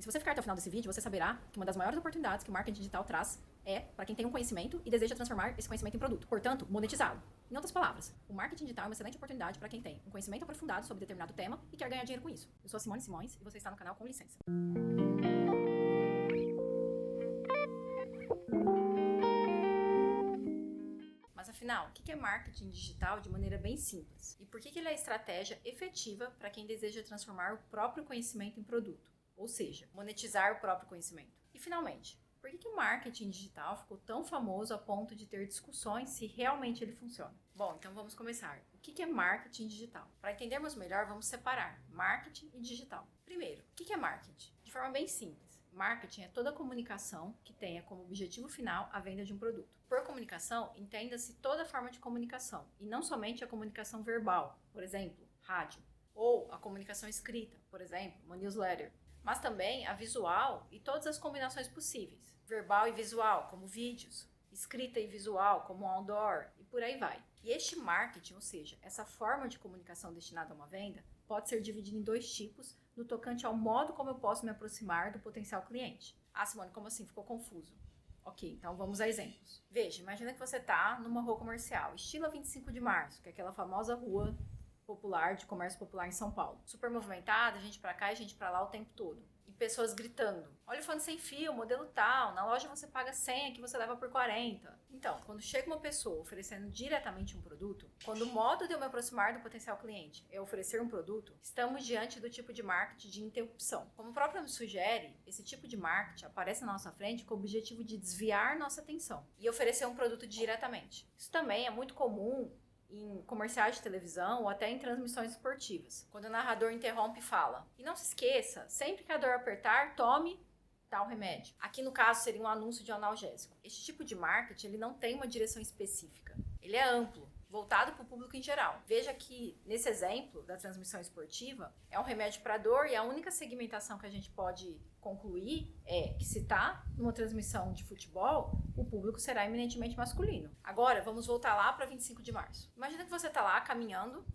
Se você ficar até o final desse vídeo, você saberá que uma das maiores oportunidades que o marketing digital traz é para quem tem um conhecimento e deseja transformar esse conhecimento em produto. Portanto, monetizá-lo. Em outras palavras, o marketing digital é uma excelente oportunidade para quem tem um conhecimento aprofundado sobre determinado tema e quer ganhar dinheiro com isso. Eu sou a Simone Simões e você está no canal Com Licença. Mas afinal, o que é marketing digital de maneira bem simples? E por que ele é a estratégia efetiva para quem deseja transformar o próprio conhecimento em produto? Ou seja, monetizar o próprio conhecimento. E finalmente, por que o marketing digital ficou tão famoso a ponto de ter discussões se realmente ele funciona? Bom, então vamos começar. O que é marketing digital? Para entendermos melhor, vamos separar marketing e digital. Primeiro, o que é marketing? De forma bem simples, marketing é toda comunicação que tenha como objetivo final a venda de um produto. Por comunicação, entenda-se toda forma de comunicação, e não somente a comunicação verbal, por exemplo, rádio, ou a comunicação escrita, por exemplo, uma newsletter, mas também a visual e todas as combinações possíveis, verbal e visual, como vídeos, escrita e visual, como outdoor, e por aí vai. E este marketing, ou seja, essa forma de comunicação destinada a uma venda, pode ser dividido em dois tipos, no tocante ao modo como eu posso me aproximar do potencial cliente. Ah, Simone, como assim? Ficou confuso. Ok, então vamos a exemplos. Veja, imagina que você está numa rua comercial, estilo 25 de março, que é aquela famosa rua popular, de comércio popular em São Paulo. Super movimentada, gente pra cá e gente pra lá o tempo todo. E pessoas gritando: olha o fone sem fio, modelo tal, na loja você paga 100, aqui você leva por 40. Então, quando chega uma pessoa oferecendo diretamente um produto, quando o modo de eu me aproximar do potencial cliente é oferecer um produto, estamos diante do tipo de marketing de interrupção. Como o próprio nome sugere, esse tipo de marketing aparece na nossa frente com o objetivo de desviar nossa atenção e oferecer um produto diretamente. Isso também é muito comum em comerciais de televisão ou até em transmissões esportivas, quando o narrador interrompe e fala: e não se esqueça, sempre que a dor apertar, tome tal remédio. Aqui no caso seria um anúncio de analgésico. Este tipo de marketing ele não tem uma direção específica, ele é amplo, voltado para o público em geral. Veja que nesse exemplo da transmissão esportiva é um remédio para dor e a única segmentação que a gente pode concluir é que se está numa transmissão de futebol, o público será eminentemente masculino. Agora, vamos voltar lá para 25 de março. Imagina que você está lá caminhando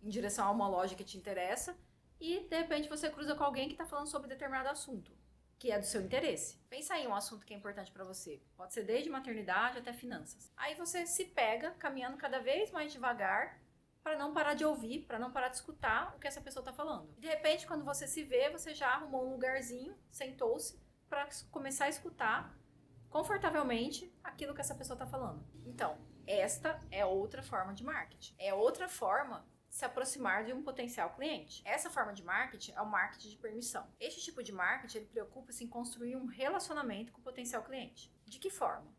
em direção a uma loja que te interessa e, de repente, você cruza com alguém que está falando sobre determinado assunto, que é do seu interesse. Pensa aí um assunto que é importante para você. Pode ser desde maternidade até finanças. Aí você se pega caminhando cada vez mais devagar para não parar de ouvir, para não parar de escutar o que essa pessoa está falando. E de repente, quando você se vê, você já arrumou um lugarzinho, sentou-se para começar a escutar confortavelmente aquilo que essa pessoa está falando. Então, esta é outra forma de marketing. É outra forma de se aproximar de um potencial cliente. Essa forma de marketing é o marketing de permissão. Este tipo de marketing ele preocupa-se em construir um relacionamento com o potencial cliente. De que forma?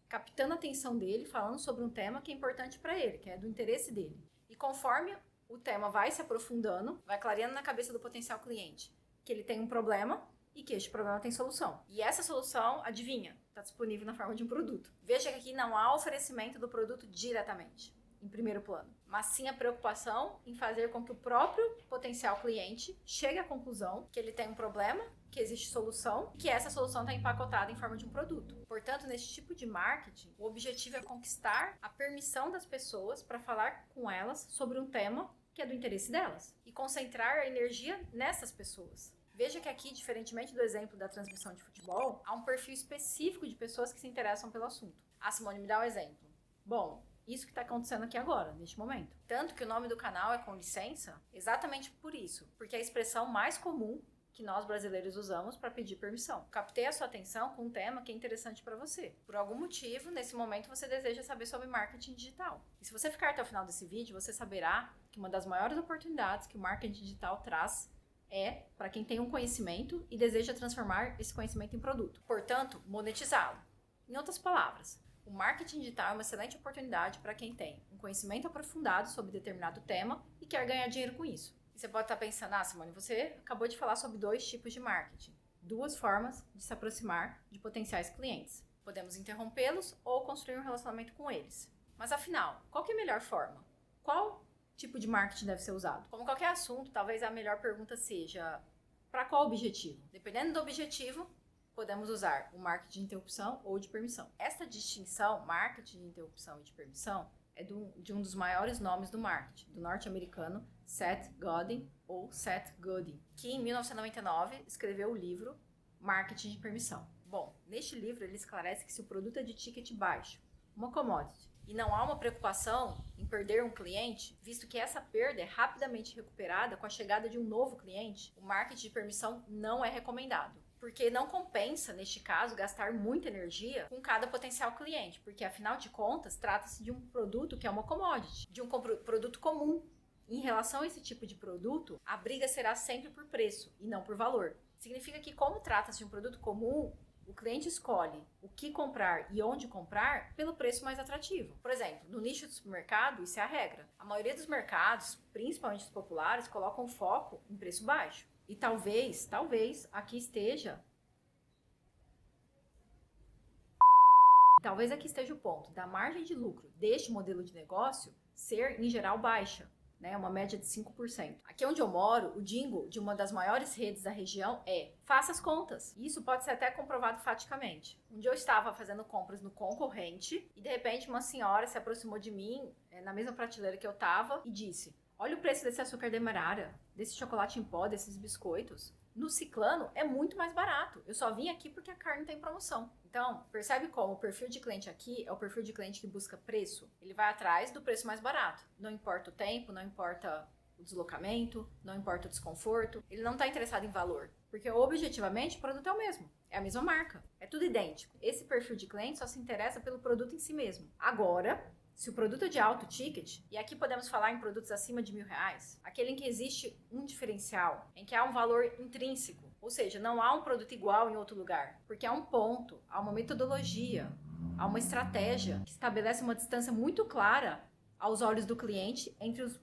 Captando a atenção dele, falando sobre um tema que é importante para ele, que é do interesse dele. E conforme o tema vai se aprofundando, vai clareando na cabeça do potencial cliente que ele tem um problema e que este problema tem solução. E essa solução, adivinha, está disponível na forma de um produto. Veja que aqui não há oferecimento do produto diretamente, em primeiro plano, mas sim a preocupação em fazer com que o próprio potencial cliente chegue à conclusão que ele tem um problema, que existe solução, que essa solução está empacotada em forma de um produto. Portanto, nesse tipo de marketing, o objetivo é conquistar a permissão das pessoas para falar com elas sobre um tema que é do interesse delas e concentrar a energia nessas pessoas. Veja que aqui, diferentemente do exemplo da transmissão de futebol, há um perfil específico de pessoas que se interessam pelo assunto. Ah, Simone, me dá um exemplo. Bom, isso que está acontecendo aqui agora, neste momento. Tanto que o nome do canal é Com Licença, exatamente por isso, porque é a expressão mais comum que nós brasileiros usamos para pedir permissão. Captei a sua atenção com um tema que é interessante para você. Por algum motivo, nesse momento você deseja saber sobre marketing digital. E se você ficar até o final desse vídeo, você saberá que uma das maiores oportunidades que o marketing digital traz é para quem tem um conhecimento e deseja transformar esse conhecimento em produto. Portanto, monetizá-lo. Em outras palavras, o marketing digital é uma excelente oportunidade para quem tem um conhecimento aprofundado sobre determinado tema e quer ganhar dinheiro com isso. E você pode estar pensando: ah, Simone, você acabou de falar sobre dois tipos de marketing. Duas formas de se aproximar de potenciais clientes. Podemos interrompê-los ou construir um relacionamento com eles. Mas afinal, qual que é a melhor forma? Qual tipo de marketing deve ser usado? Como qualquer assunto, talvez a melhor pergunta seja: para qual objetivo? Dependendo do objetivo, podemos usar o marketing de interrupção ou de permissão. Esta distinção, marketing de interrupção e de permissão, é de um dos maiores nomes do marketing, do norte-americano Seth Godin, ou Seth Godin, que em 1999 escreveu o livro Marketing de Permissão. Bom, neste livro ele esclarece que se o produto é de ticket baixo, uma commodity, e não há uma preocupação em perder um cliente, visto que essa perda é rapidamente recuperada com a chegada de um novo cliente, o marketing de permissão não é recomendado. Porque não compensa, neste caso, gastar muita energia com cada potencial cliente, porque afinal de contas trata-se de um produto que é uma commodity, de um produto comum. Em relação a esse tipo de produto, a briga será sempre por preço e não por valor. Significa que, como trata-se de um produto comum, o cliente escolhe o que comprar e onde comprar pelo preço mais atrativo. Por exemplo, no nicho do supermercado, isso é a regra. A maioria dos mercados, principalmente os populares, colocam foco em preço baixo. E talvez aqui esteja o ponto da margem de lucro deste modelo de negócio ser, em geral, baixa, né? Uma média de 5%. Aqui onde eu moro, o jingle de uma das maiores redes da região é: faça as contas. Isso pode ser até comprovado faticamente. Um dia eu estava fazendo compras no concorrente e de repente uma senhora se aproximou de mim, na mesma prateleira que eu estava, e disse: olha o preço desse açúcar demerara, desse chocolate em pó, desses biscoitos. No Ciclano é muito mais barato. Eu só vim aqui porque a carne está em promoção. Então, percebe como o perfil de cliente aqui é o perfil de cliente que busca preço? Ele vai atrás do preço mais barato. Não importa o tempo, não importa o deslocamento, não importa o desconforto. Ele não está interessado em valor. Porque objetivamente o produto é o mesmo. É a mesma marca. É tudo idêntico. Esse perfil de cliente só se interessa pelo produto em si mesmo. Agora, se o produto é de alto ticket, e aqui podemos falar em produtos acima de R$1.000, aquele em que existe um diferencial, em que há um valor intrínseco, ou seja, não há um produto igual em outro lugar, porque há um ponto, há uma metodologia, há uma estratégia que estabelece uma distância muito clara aos olhos do cliente entre os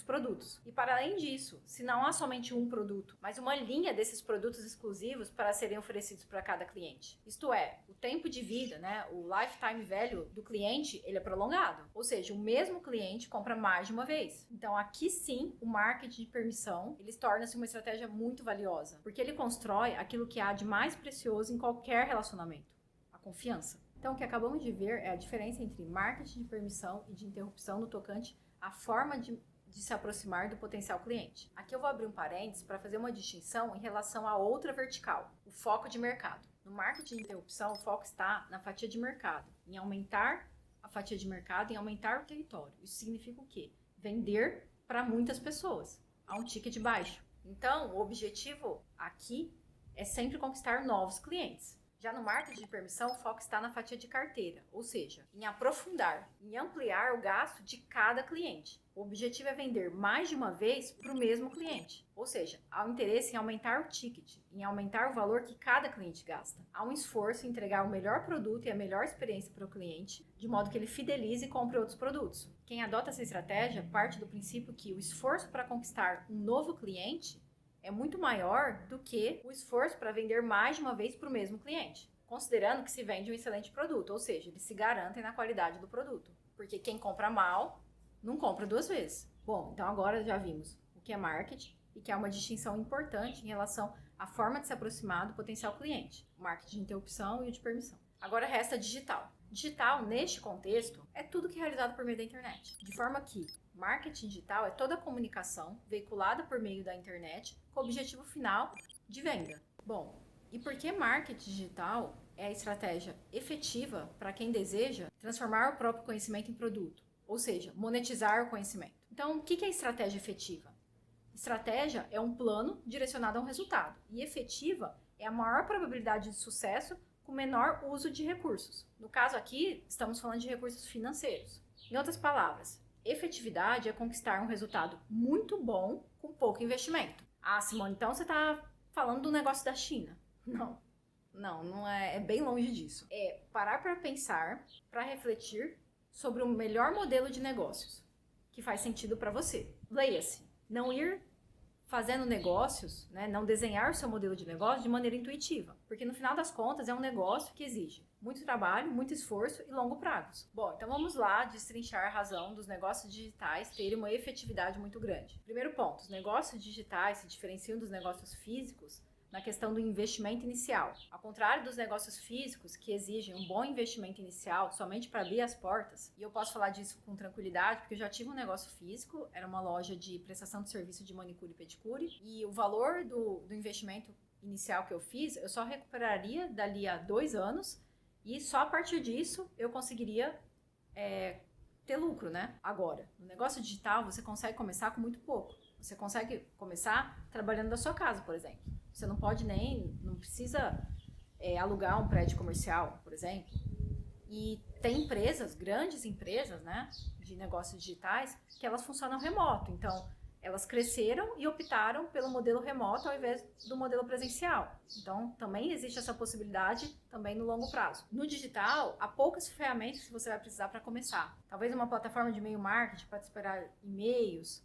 produtos. E para além disso, se não há somente um produto, mas uma linha desses produtos exclusivos para serem oferecidos para cada cliente. Isto é, o tempo de vida, né, o lifetime value do cliente, ele é prolongado. Ou seja, o mesmo cliente compra mais de uma vez. Então aqui sim, o marketing de permissão, ele torna-se uma estratégia muito valiosa, porque ele constrói aquilo que há de mais precioso em qualquer relacionamento: a confiança. Então o que acabamos de ver é a diferença entre marketing de permissão e de interrupção no tocante à forma de se aproximar do potencial cliente. Aqui eu vou abrir um parênteses para fazer uma distinção em relação a outra vertical, o foco de mercado. No marketing de interrupção, o foco está na fatia de mercado, em aumentar a fatia de mercado, em aumentar o território. Isso significa o quê? Vender para muitas pessoas, a um ticket baixo. Então, o objetivo aqui é sempre conquistar novos clientes. Já no marketing de permissão, o foco está na fatia de carteira, ou seja, em aprofundar, em ampliar o gasto de cada cliente. O objetivo é vender mais de uma vez para o mesmo cliente, ou seja, há um interesse em aumentar o ticket, em aumentar o valor que cada cliente gasta. Há um esforço em entregar o melhor produto e a melhor experiência para o cliente, de modo que ele fidelize e compre outros produtos. Quem adota essa estratégia parte do princípio que o esforço para conquistar um novo cliente é muito maior do que o esforço para vender mais de uma vez para o mesmo cliente, considerando que se vende um excelente produto, ou seja, eles se garantem na qualidade do produto, porque quem compra mal não compra duas vezes. Bom, então agora já vimos o que é marketing e que é uma distinção importante em relação à forma de se aproximar do potencial cliente, o marketing de interrupção e o de permissão. Agora resta digital. Digital, neste contexto, é tudo que é realizado por meio da internet, de forma que marketing digital é toda a comunicação veiculada por meio da internet com o objetivo final de venda. Bom, e por que marketing digital é a estratégia efetiva para quem deseja transformar o próprio conhecimento em produto, ou seja, monetizar o conhecimento? Então, o que é estratégia efetiva? Estratégia é um plano direcionado a um resultado, e efetiva é a maior probabilidade de sucesso com menor uso de recursos. No caso aqui, estamos falando de recursos financeiros. Em outras palavras, efetividade é conquistar um resultado muito bom com pouco investimento. Ah, Simone, então você está falando do negócio da China? Não é, é bem longe disso. É parar para pensar, para refletir sobre o melhor modelo de negócios que faz sentido para você. Leia-se, não ir fazendo negócios, né, não desenhar o seu modelo de negócio de maneira intuitiva, porque no final das contas é um negócio que exige muito trabalho, muito esforço e longo prazo. Bom, então vamos lá destrinchar a razão dos negócios digitais terem uma efetividade muito grande. Primeiro ponto, os negócios digitais se diferenciam dos negócios físicos na questão do investimento inicial. Ao contrário dos negócios físicos, que exigem um bom investimento inicial somente para abrir as portas, e eu posso falar disso com tranquilidade, porque eu já tive um negócio físico, era uma loja de prestação de serviço de manicure e pedicure, e o valor do investimento inicial que eu fiz, eu só recuperaria dali a 2 anos, e só a partir disso eu conseguiria ter lucro, né? Agora, no negócio digital, você consegue começar com muito pouco. Você consegue começar trabalhando da sua casa, por exemplo. Você não precisa alugar um prédio comercial, por exemplo. E tem empresas, grandes empresas, né, de negócios digitais, que elas funcionam remoto. Então, elas cresceram e optaram pelo modelo remoto ao invés do modelo presencial. Então, também existe essa possibilidade também no longo prazo. No digital, há poucas ferramentas que você vai precisar para começar. Talvez uma plataforma de e-mail marketing para esperar e-mails,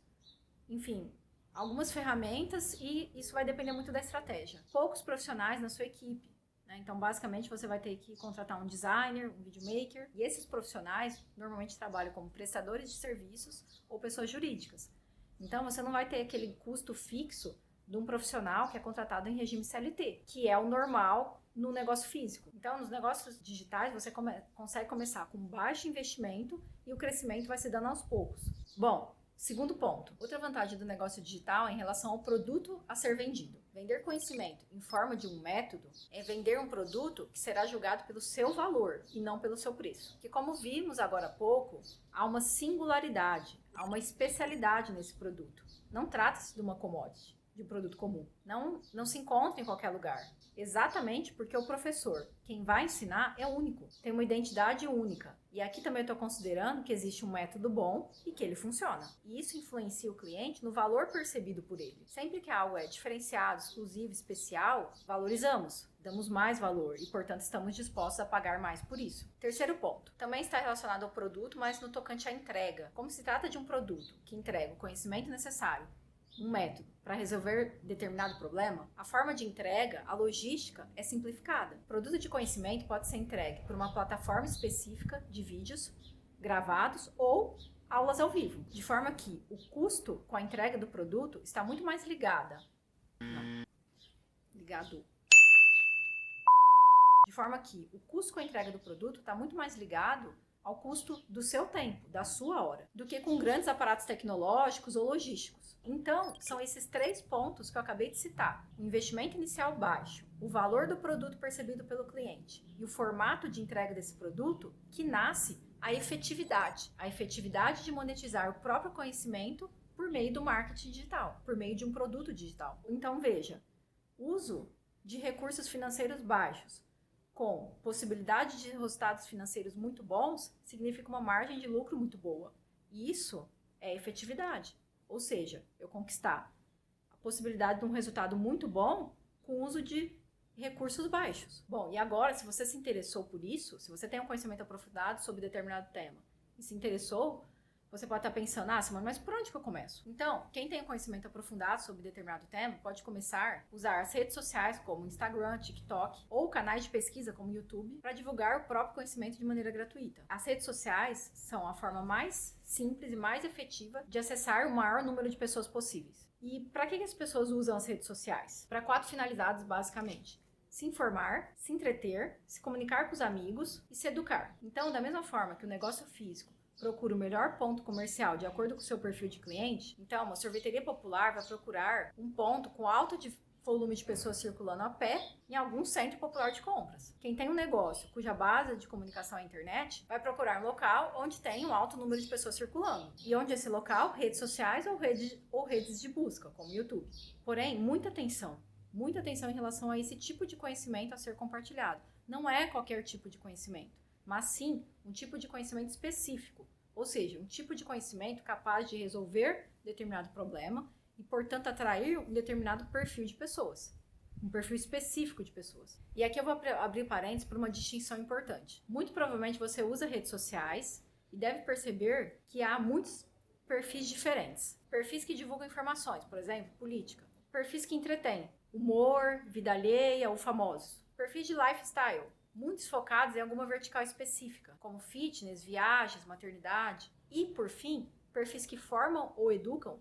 enfim, algumas ferramentas, e isso vai depender muito da estratégia. Poucos profissionais na sua equipe, né? Então, basicamente, você vai ter que contratar um designer, um videomaker, e esses profissionais normalmente trabalham como prestadores de serviços ou pessoas jurídicas. Então, você não vai ter aquele custo fixo de um profissional que é contratado em regime CLT, que é o normal no negócio físico. Então, nos negócios digitais, você consegue começar com baixo investimento e o crescimento vai se dando aos poucos. Bom, segundo ponto, outra vantagem do negócio digital é em relação ao produto a ser vendido. Vender conhecimento em forma de um método é vender um produto que será julgado pelo seu valor e não pelo seu preço. Porque, como vimos agora há pouco, há uma singularidade, há uma especialidade nesse produto. Não trata-se de uma commodity, de um produto comum. Não se encontra em qualquer lugar. Exatamente porque o professor, quem vai ensinar, é único, tem uma identidade única. E aqui também eu estou considerando que existe um método bom e que ele funciona. E isso influencia o cliente no valor percebido por ele. Sempre que algo é diferenciado, exclusivo, especial, valorizamos, damos mais valor e, portanto, estamos dispostos a pagar mais por isso. Terceiro ponto, também está relacionado ao produto, mas no tocante à entrega. Como se trata de um produto que entrega o conhecimento necessário, um método para resolver determinado problema, a forma de entrega, a logística é simplificada. O produto de conhecimento pode ser entregue por uma plataforma específica de vídeos gravados ou aulas ao vivo, de forma que o custo com a entrega do produto está muito mais ligado. De forma que o custo com a entrega do produto está muito mais ligado ao custo do seu tempo, da sua hora, do que com grandes aparatos tecnológicos ou logísticos. Então, são esses 3 pontos que eu acabei de citar. O investimento inicial baixo, o valor do produto percebido pelo cliente e o formato de entrega desse produto que nasce a efetividade de monetizar o próprio conhecimento por meio do marketing digital, por meio de um produto digital. Então, veja, uso de recursos financeiros baixos com possibilidade de resultados financeiros muito bons significa uma margem de lucro muito boa. E isso é efetividade. Ou seja, eu conquistar a possibilidade de um resultado muito bom com o uso de recursos baixos. Bom, e agora, se você se interessou por isso, se você tem um conhecimento aprofundado sobre determinado tema e se interessou, você pode estar pensando, Simone, mas por onde que eu começo? Então, quem tem um conhecimento aprofundado sobre determinado tema pode começar a usar as redes sociais como Instagram, TikTok ou canais de pesquisa como YouTube para divulgar o próprio conhecimento de maneira gratuita. As redes sociais são a forma mais simples e mais efetiva de acessar o maior número de pessoas possíveis. E para que as pessoas usam as redes sociais? Para 4 finalidades, basicamente. Se informar, se entreter, se comunicar com os amigos e se educar. Então, da mesma forma que o negócio físico procura o melhor ponto comercial de acordo com o seu perfil de cliente, então uma sorveteria popular vai procurar um ponto com alto volume de pessoas circulando a pé em algum centro popular de compras. Quem tem um negócio cuja base de comunicação é a internet, vai procurar um local onde tem um alto número de pessoas circulando. E onde esse local? Redes sociais ou redes de busca, como YouTube. Porém, muita atenção em relação a esse tipo de conhecimento a ser compartilhado. Não é qualquer tipo de conhecimento, mas sim um tipo de conhecimento específico, ou seja, um tipo de conhecimento capaz de resolver determinado problema e, portanto, atrair um determinado perfil de pessoas, um perfil específico de pessoas. E aqui eu vou abrir parênteses para uma distinção importante. Muito provavelmente você usa redes sociais e deve perceber que há muitos perfis diferentes. Perfis que divulgam informações, por exemplo, política. Perfis que entretêm, humor, vida alheia ou famosos. Perfis de lifestyle, muitos focados em alguma vertical específica, como fitness, viagens, maternidade. E, por fim, perfis que formam ou educam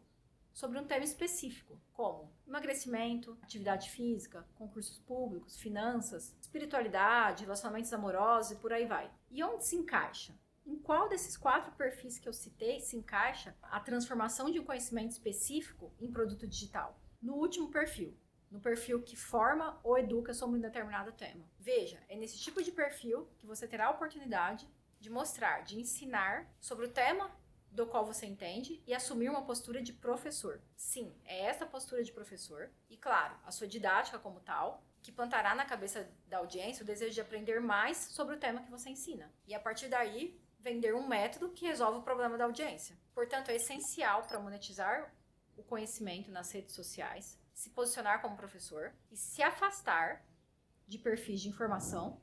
sobre um tema específico, como emagrecimento, atividade física, concursos públicos, finanças, espiritualidade, relacionamentos amorosos e por aí vai. E onde se encaixa? Em qual desses 4 perfis que eu citei se encaixa a transformação de um conhecimento específico em produto digital? No último perfil, no perfil que forma ou educa sobre um determinado tema. Veja, é nesse tipo de perfil que você terá a oportunidade de mostrar, de ensinar sobre o tema do qual você entende e assumir uma postura de professor. Sim, é essa postura de professor e, claro, a sua didática como tal, que plantará na cabeça da audiência o desejo de aprender mais sobre o tema que você ensina. E a partir daí, vender um método que resolve o problema da audiência. Portanto, é essencial para monetizar o conhecimento nas redes sociais, se posicionar como professor e se afastar de perfis de informação,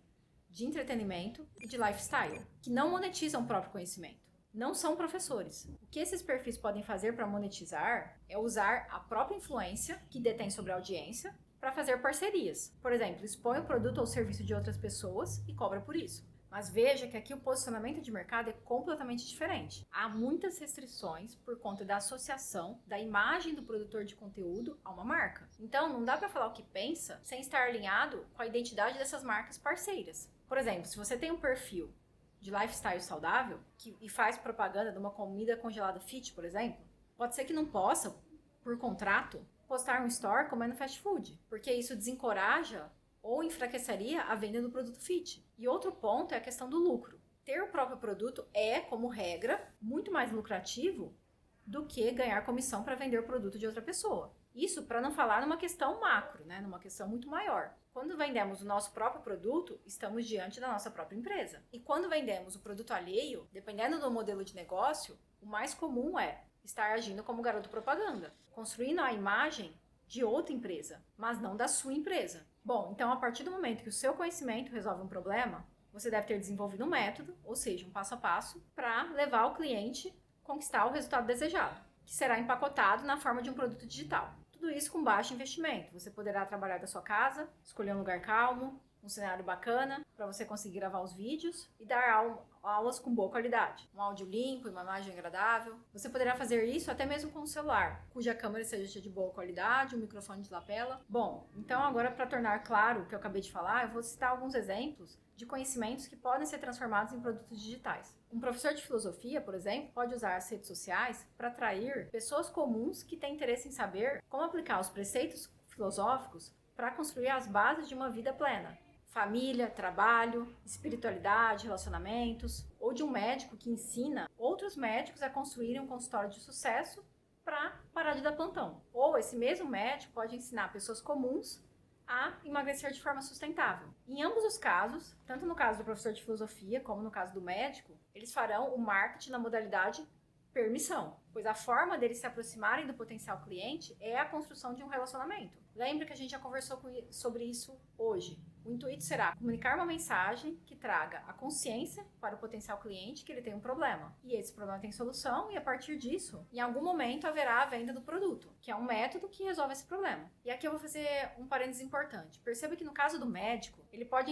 de entretenimento e de lifestyle, que não monetizam o próprio conhecimento. Não são professores. O que esses perfis podem fazer para monetizar é usar a própria influência que detém sobre a audiência para fazer parcerias. Por exemplo, expõe o produto ou serviço de outras pessoas e cobra por isso. Mas veja que aqui o posicionamento de mercado é completamente diferente. Há muitas restrições por conta da associação da imagem do produtor de conteúdo a uma marca. Então, não dá para falar o que pensa sem estar alinhado com a identidade dessas marcas parceiras. Por exemplo, se você tem um perfil de lifestyle saudável e faz propaganda de uma comida congelada fit, por exemplo, pode ser que não possa, por contrato, postar um store comendo fast food, porque isso desencoraja ou enfraqueceria a venda do produto fit. E outro ponto é a questão do lucro. Ter o próprio produto é, como regra, muito mais lucrativo do que ganhar comissão para vender o produto de outra pessoa. Isso para não falar numa questão macro, né? Numa questão muito maior. Quando vendemos o nosso próprio produto, estamos diante da nossa própria empresa. E quando vendemos o produto alheio, dependendo do modelo de negócio, o mais comum é estar agindo como garoto propaganda, construindo a imagem de outra empresa, mas não da sua empresa. Bom, então a partir do momento que o seu conhecimento resolve um problema, você deve ter desenvolvido um método, ou seja, um passo a passo, para levar o cliente a conquistar o resultado desejado, que será empacotado na forma de um produto digital. Tudo isso com baixo investimento. Você poderá trabalhar da sua casa, escolher um lugar calmo, um cenário bacana para você conseguir gravar os vídeos e dar aulas com boa qualidade. Um áudio limpo e uma imagem agradável. Você poderá fazer isso até mesmo com o celular, cuja câmera seja de boa qualidade, um microfone de lapela. Bom, então agora para tornar claro o que eu acabei de falar, eu vou citar alguns exemplos de conhecimentos que podem ser transformados em produtos digitais. Um professor de filosofia, por exemplo, pode usar as redes sociais para atrair pessoas comuns que têm interesse em saber como aplicar os preceitos filosóficos para construir as bases de uma vida plena. Família, trabalho, espiritualidade, relacionamentos, ou de um médico que ensina outros médicos a construírem um consultório de sucesso para parar de dar plantão. Ou esse mesmo médico pode ensinar pessoas comuns a emagrecer de forma sustentável. Em ambos os casos, tanto no caso do professor de filosofia como no caso do médico, eles farão o marketing na modalidade permissão, pois a forma deles se aproximarem do potencial cliente é a construção de um relacionamento. Lembra que a gente já conversou sobre isso hoje. O intuito será comunicar uma mensagem que traga a consciência para o potencial cliente que ele tem um problema. E esse problema tem solução e a partir disso, em algum momento haverá a venda do produto, que é um método que resolve esse problema. E aqui eu vou fazer um parênteses importante. Perceba que no caso do médico, ele pode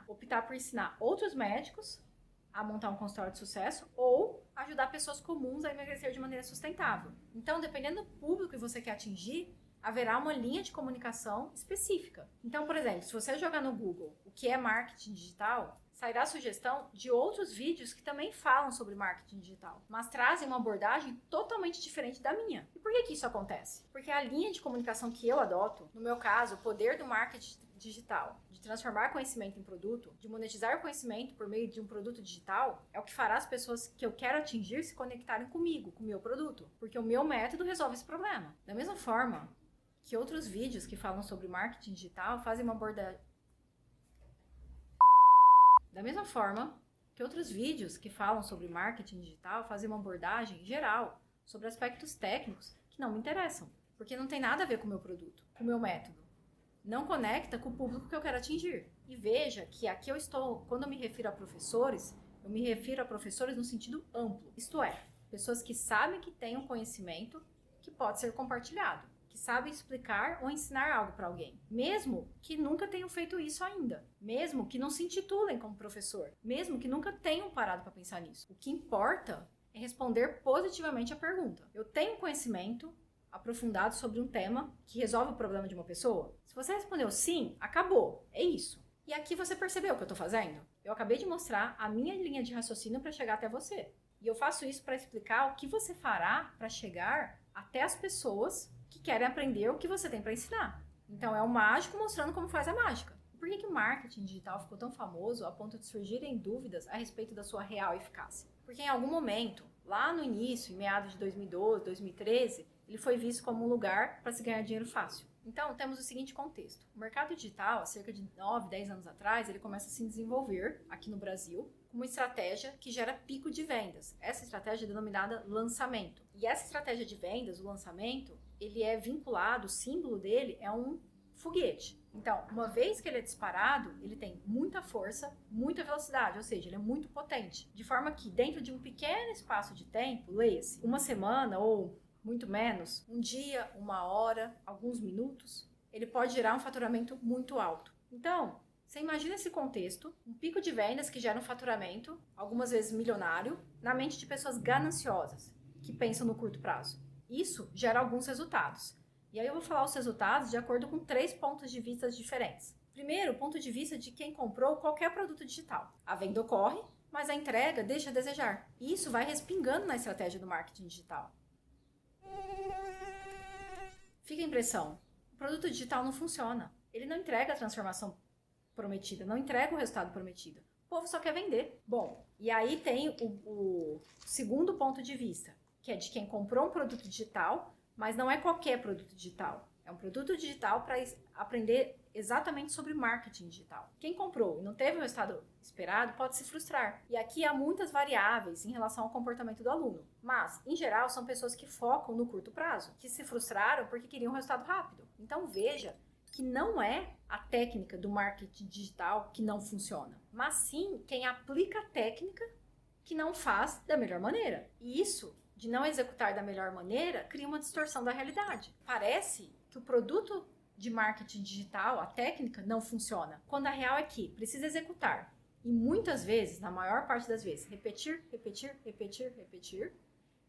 optar por ensinar outros médicos a montar um consultório de sucesso ou ajudar pessoas comuns a emagrecer de maneira sustentável. Então, dependendo do público que você quer atingir, haverá uma linha de comunicação específica. Então, por exemplo, se você jogar no Google o que é marketing digital, sairá a sugestão de outros vídeos que também falam sobre marketing digital, mas trazem uma abordagem totalmente diferente da minha. E por que isso acontece? Porque a linha de comunicação que eu adoto, no meu caso, o poder do marketing digital, de transformar conhecimento em produto, de monetizar o conhecimento por meio de um produto digital, é o que fará as pessoas que eu quero atingir se conectarem comigo, com o meu produto, porque o meu método resolve esse problema. Da mesma forma que outros vídeos que falam sobre marketing digital fazem uma abordagem. Da mesma forma que outros vídeos que falam sobre marketing digital fazem uma abordagem geral sobre aspectos técnicos que não me interessam, porque não tem nada a ver com o meu produto, com o meu método. Não conecta com o público que eu quero atingir. E veja que aqui quando eu me refiro a professores, eu me refiro a professores no sentido amplo. Isto é, pessoas que sabem que têm um conhecimento que pode ser compartilhado, que sabem explicar ou ensinar algo para alguém, mesmo que nunca tenham feito isso ainda, mesmo que não se intitulem como professor, mesmo que nunca tenham parado para pensar nisso. O que importa é responder positivamente a pergunta. Eu tenho conhecimento aprofundado sobre um tema que resolve o problema de uma pessoa? Se você respondeu sim, acabou. É isso. E aqui você percebeu o que eu estou fazendo? Eu acabei de mostrar a minha linha de raciocínio para chegar até você. E eu faço isso para explicar o que você fará para chegar até as pessoas que querem aprender o que você tem para ensinar. Então é o mágico mostrando como faz a mágica. Por que o marketing digital ficou tão famoso a ponto de surgirem dúvidas a respeito da sua real eficácia? Porque em algum momento, lá no início, em meados de 2012, 2013, ele foi visto como um lugar para se ganhar dinheiro fácil. Então, temos o seguinte contexto. O mercado digital, há cerca de 9, 10 anos atrás, ele começa a se desenvolver aqui no Brasil com uma estratégia que gera pico de vendas. Essa estratégia é denominada lançamento. E essa estratégia de vendas, o lançamento, ele é vinculado, o símbolo dele é um foguete. Então, uma vez que ele é disparado, ele tem muita força, muita velocidade, ou seja, ele é muito potente. De forma que, dentro de um pequeno espaço de tempo, leia-se, uma semana ou muito menos, um dia, uma hora, alguns minutos, ele pode gerar um faturamento muito alto. Então, você imagina esse contexto, um pico de vendas que gera um faturamento, algumas vezes milionário, na mente de pessoas gananciosas, que pensam no curto prazo. Isso gera alguns resultados. E aí eu vou falar os resultados de acordo com 3 pontos de vista diferentes. Primeiro, o ponto de vista de quem comprou qualquer produto digital. A venda ocorre, mas a entrega deixa a desejar. E isso vai respingando na estratégia do marketing digital. Fica a impressão, o produto digital não funciona. Ele não entrega a transformação prometida, não entrega o resultado prometido. O povo só quer vender. Bom, e aí tem o segundo ponto de vista, que é de quem comprou um produto digital, mas não é qualquer produto digital. É um produto digital para aprender exatamente sobre marketing digital. Quem comprou e não teve o resultado esperado pode se frustrar. E aqui há muitas variáveis em relação ao comportamento do aluno. Mas, em geral, são pessoas que focam no curto prazo, que se frustraram porque queriam um resultado rápido. Então veja que não é a técnica do marketing digital que não funciona, mas sim quem aplica a técnica que não faz da melhor maneira. E isso, de não executar da melhor maneira, cria uma distorção da realidade. Parece que o produto de marketing digital, a técnica, não funciona, quando a real é que precisa executar. E muitas vezes, na maior parte das vezes, repetir,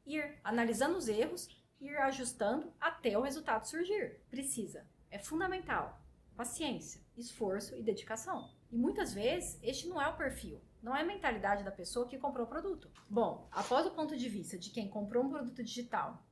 ir analisando os erros, ir ajustando até o resultado surgir. Precisa. É fundamental. Paciência, esforço e dedicação. E muitas vezes, este não é o perfil. Não é a mentalidade da pessoa que comprou o produto. Bom, após o ponto de vista de quem comprou um produto digital,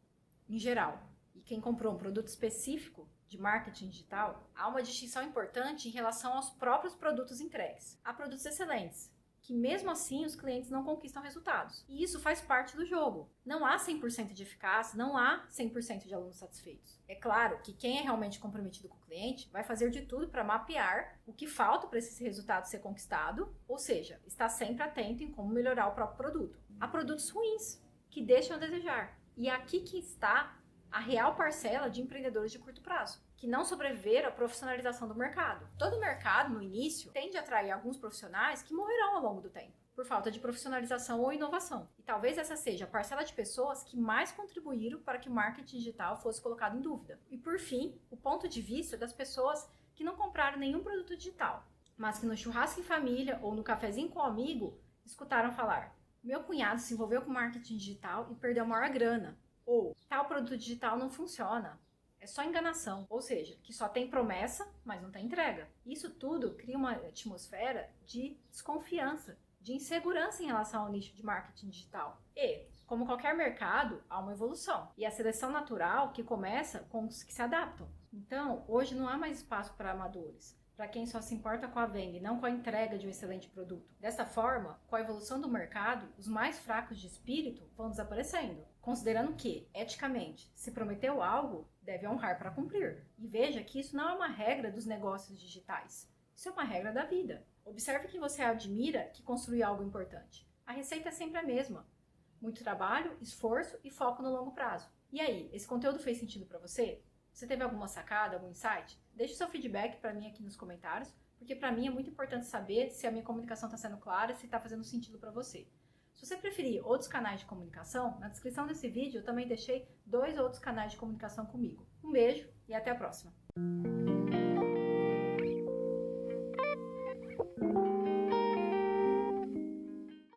em geral, e quem comprou um produto específico de marketing digital, há uma distinção importante em relação aos próprios produtos entregues. Há produtos excelentes, que mesmo assim os clientes não conquistam resultados. E isso faz parte do jogo. Não há 100% de eficácia, não há 100% de alunos satisfeitos. É claro que quem é realmente comprometido com o cliente vai fazer de tudo para mapear o que falta para esse resultado ser conquistado, ou seja, está sempre atento em como melhorar o próprio produto. Há produtos ruins, que deixam a desejar. E é aqui que está a real parcela de empreendedores de curto prazo, que não sobreviveram à profissionalização do mercado. Todo mercado, no início, tende a atrair alguns profissionais que morrerão ao longo do tempo, por falta de profissionalização ou inovação. E talvez essa seja a parcela de pessoas que mais contribuíram para que o marketing digital fosse colocado em dúvida. E por fim, o ponto de vista das pessoas que não compraram nenhum produto digital, mas que no churrasco em família ou no cafezinho com um amigo, escutaram falar: meu cunhado se envolveu com marketing digital e perdeu a maior grana. Ou, tal produto digital não funciona, é só enganação. Ou seja, que só tem promessa, mas não tem entrega. Isso tudo cria uma atmosfera de desconfiança, de insegurança em relação ao nicho de marketing digital. E, como qualquer mercado, há uma evolução. E a seleção natural que começa com os que se adaptam. Então, hoje não há mais espaço para amadores, para quem só se importa com a venda e não com a entrega de um excelente produto. Dessa forma, com a evolução do mercado, os mais fracos de espírito vão desaparecendo, considerando que, eticamente, se prometeu algo, deve honrar para cumprir. E veja que isso não é uma regra dos negócios digitais. Isso é uma regra da vida. Observe quem você admira que construiu algo importante. A receita é sempre a mesma. Muito trabalho, esforço e foco no longo prazo. E aí, esse conteúdo fez sentido para você? Você teve alguma sacada, algum insight? Deixe seu feedback para mim aqui nos comentários, porque para mim é muito importante saber se a minha comunicação está sendo clara, se está fazendo sentido para você. Se você preferir outros canais de comunicação, na descrição desse vídeo eu também deixei 2 outros canais de comunicação comigo. Um beijo e até a próxima!